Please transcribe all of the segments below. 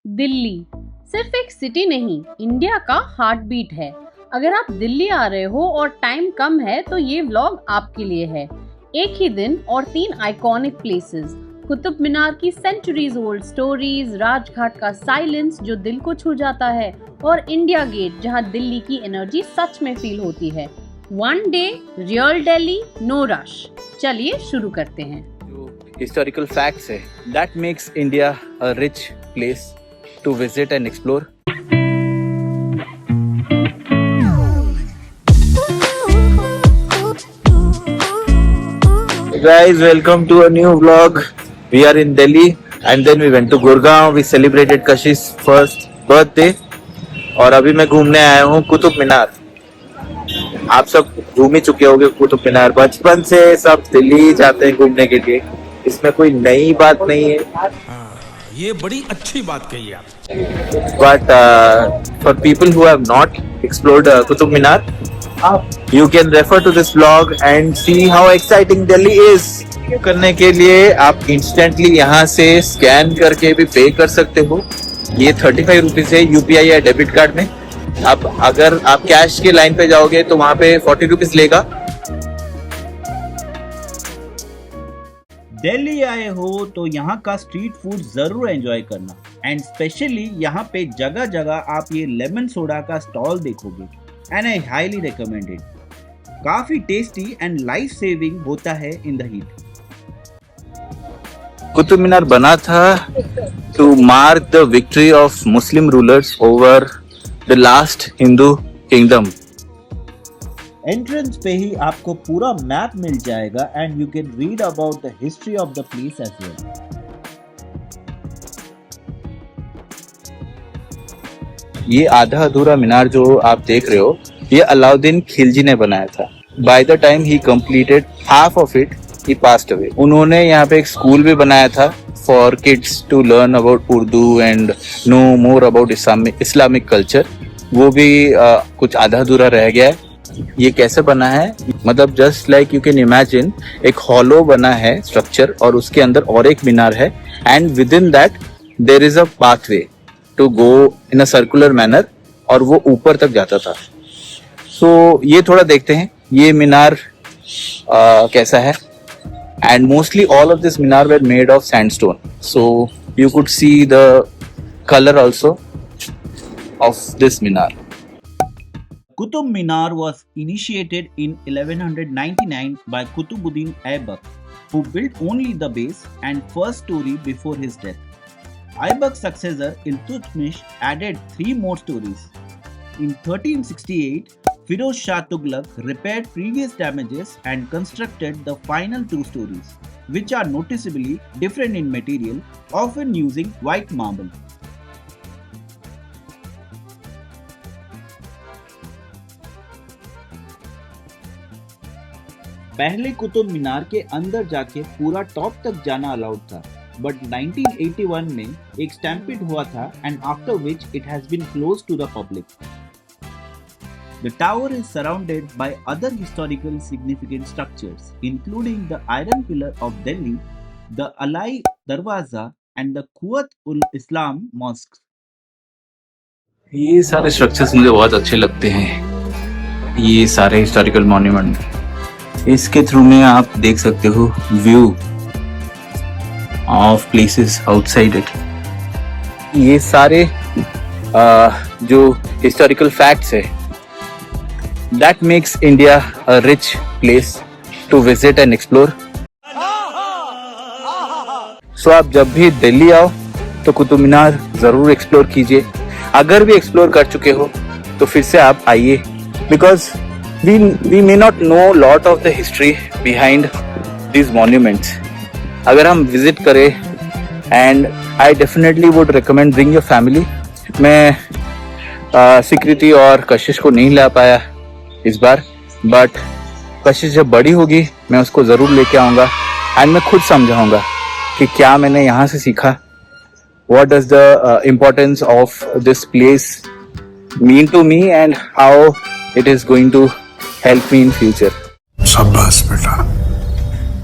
दिल्ली सिर्फ एक सिटी नहीं, इंडिया का हार्ट बीट है। अगर आप दिल्ली आ रहे हो और टाइम कम है तो ये व्लॉग आपके लिए है। एक ही दिन और 3 आइकॉनिक प्लेसेस, कुतुब मीनार की सेंचुरीज ओल्ड स्टोरीज, राजघाट का साइलेंस जो दिल को छू जाता है, और इंडिया गेट जहां दिल्ली की एनर्जी सच में फील होती है। One day real Delhi, no rush. चलिए शुरू करते हैं। जो हिस्टोरिकल फैक्ट्स है, that makes India a rich place to visit and explore. Guys, welcome to a new vlog. We are in Delhi and then we went to Gurgaon. We celebrated Kashish's first birthday. और अभी मैं घूमने आया हूँ कुतुब मीनार। आप सब घूम ही चुके होंगे कुतुब मीनार। बचपन से सब दिल्ली जाते हैं घूमने के लिए, इसमें कोई नई बात नहीं है। ये बड़ी अच्छी बात कही आप। But for people who have not explored Qutub Minar, you can refer to this vlog and see how exciting Delhi is. करने के लिए आप instantly यहाँ से स्कैन करके भी पे कर सकते हो। ये 35 रुपीज है UPI या डेबिट कार्ड में। अब अगर आप कैश के लाइन पे जाओगे तो वहाँ पे 40 रुपीज लेगा। दिल्ली आए हो तो यहाँ का स्ट्रीट फूड जरूर एंजॉय करना, एंड स्पेशली यहाँ पे जगह जगह आप ये लेमन सोडा का स्टॉल देखोगे, and I highly recommend it. काफी टेस्टी एंड लाइफ सेविंग होता है in the heat. Qutub Minar बना था to mark the victory of Muslim rulers over the last Hindu kingdom. Entrance पे ही आपको पूरा मैप मिल जाएगा and you can read about the history of the place as well. ये आधा अधूरा मीनार जो आप देख रहे हो, ये अलाउद्दीन खिलजी ने बनाया था। By the time he completed half of it, he passed away. उन्होंने यहाँ पे एक स्कूल भी बनाया था for kids to learn about Urdu and no more about Islamic culture. वो भी कुछ आधा अधूरा रह गया है। ये कैसे बना है, मतलब just like you can imagine, एक हॉलो बना है स्ट्रक्चर और उसके अंदर और एक मीनार है, and within that there is a pathway to go in a circular manner, और वो ऊपर तक जाता था। सो ये थोड़ा देखते हैं ये मीनार कैसा है। And mostly all of this Minar were made of sandstone, so you could see the colour also of this Minar. Qutub Minar was initiated in 1199 by Qutbuddin Aibak, who built only the base and first story before his death. Aibak's successor Iltutmish added 3 more stories. In 1368, Firoz Shah Tughlaq repaired previous damages and constructed the final 2 stories, which are noticeably different in material, often using white marble. पहले कुतुब मीनार के अंदर जाके पूरा top तक जाना allowed था, but 1981 में एक स्टैम्पीड हुआ था, and after which it has been close to the public. The tower is surrounded by other historical significant structures, including the Iron Pillar of Delhi, the Alai Darwaza, and the Quwwat-ul-Islam mosques. ये सारे structures मुझे बहुत अच्छे लगते हैं। ये सारे historical monument, इसके थ्रू में आप देख सकते हो view of places outside it. ये सारे जो हिस्टोरिकल फैक्ट्स है, that makes India a rich place to visit and explore. So आप जब भी दिल्ली आओ तो कुतुब मीनार जरूर एक्सप्लोर कीजिए। अगर भी एक्सप्लोर कर चुके हो तो फिर से आप आइए, because we may not know lot of the history behind these monuments. अगर हम visit करें, and I definitely would recommend bring your family. मैं सिकृति और कशिश को नहीं ला पाया इस बार, but कशिश जब बड़ी होगी मैं उसको ज़रूर लेके आऊँगा, and मैं खुद समझाऊँगा कि क्या मैंने यहाँ से सीखा, what does the importance of this place mean to me and how it is going to help me in future. शाबाश बेटा,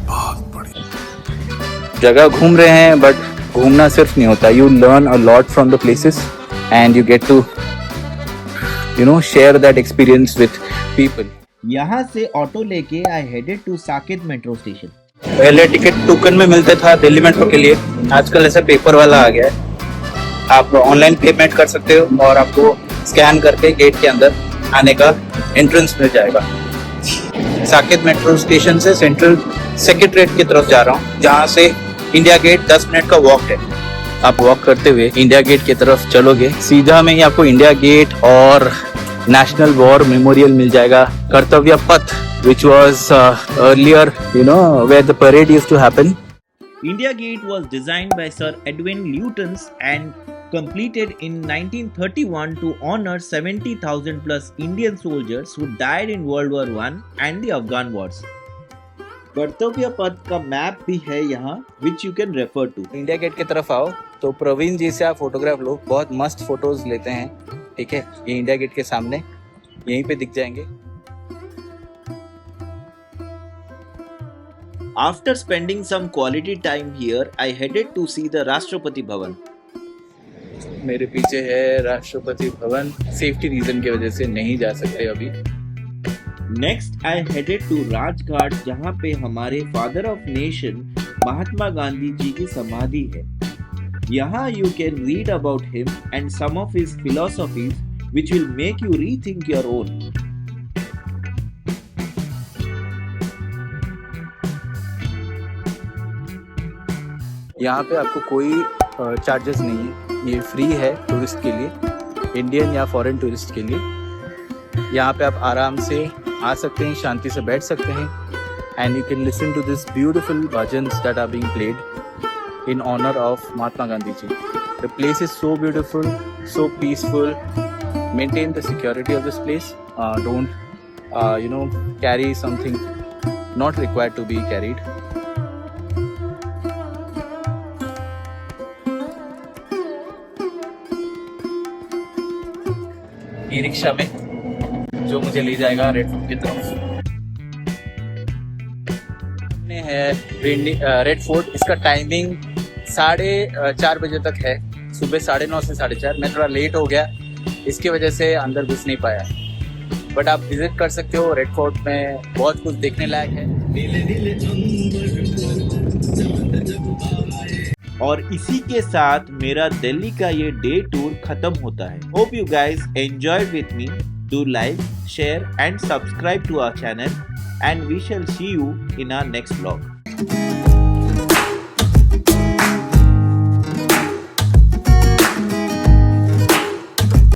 बहुत बढ़िया। जगह घूम रहे हैं, बट घूमना सिर्फ नहीं होता, you learn a lot from the places and you get to share that experience with people. यहाँ से ऑटो लेके I headed to Saket metro station. पहले टिकट टोकन में मिलता था दिल्ली मेट्रो के लिए, आजकल ऐसा पेपर वाला आ गया है। आप ऑनलाइन पेमेंट कर सकते हो और आपको स्कैन करके गेट के अंदर आने का एंट्रेंस मिल जाएगा। साकेत मेट्रो स्टेशन से सेंट्रल सेक्रेटरीट की तरफ जा रहा हूँ, जहाँ से इंडिया गेट 10 मिनट का वॉक है। आप वॉक करते हुए इंडिया गेट की तरफ चलोगे, सीधा में ही आपको इंडिया गेट और नेशनल वॉर मेमोरियल मिल जाएगा। कर्तव्य पथ, which was earlier, where the parade used to happen. India Gate was designed by Sir Edwin Lutyens and completed in 1931 to honor 70,000 plus Indian soldiers who died in World War I and the Afghan wars. कर्तव्य पथ का map भी है यहाँ, which you can refer to. India Gate की तरफ आओ तो प्रवीण जी से आप फोटोग्राफ लो, बहुत मस्त फोटोज लेते हैं। ठीक है, ये इंडिया गेट के सामने यहीं पे दिख जाएंगे। After spending some quality time here, I headed to see the Rashtrapati Bhavan. मेरे पीछे है राष्ट्रपति भवन, सेफ्टी रीजन की वजह से नहीं जा सकते अभी। Next, I headed to Rajghat, जहाँ पे हमारे फादर ऑफ नेशन महात्मा गांधी जी की समाधि है। यहाँ you can read about him and some of his philosophies, which will make you rethink your own. यहाँ पे आपको कोई चार्जेस नहीं है, ये फ्री है टूरिस्ट के लिए, इंडियन या फॉरेन टूरिस्ट के लिए। यहाँ पे आप आराम से आ सकते हैं, शांति से बैठ सकते हैं and you can listen to this beautiful bhajans that are being played in honour of Mahatma Gandhi ji. The place is so beautiful, so peaceful. Maintain the security of this place, don't carry something not required to be carried. E rickshaw में जो मुझे ले जाएगा red fort की तरफ है। Red fort, इसका timing 4:30 बजे तक है, सुबह 9:30 से 4:30। मैं थोड़ा लेट हो गया, इसकी वजह से अंदर घुस नहीं पाया, बट आप विजिट कर सकते हो। रेड फोर्ट में बहुत कुछ देखने लायक है। और इसी के साथ मेरा दिल्ली का ये डे टूर खत्म होता है। Hope you guys enjoyed with me. Do like, share and subscribe to our channel and we shall see you in our next vlog.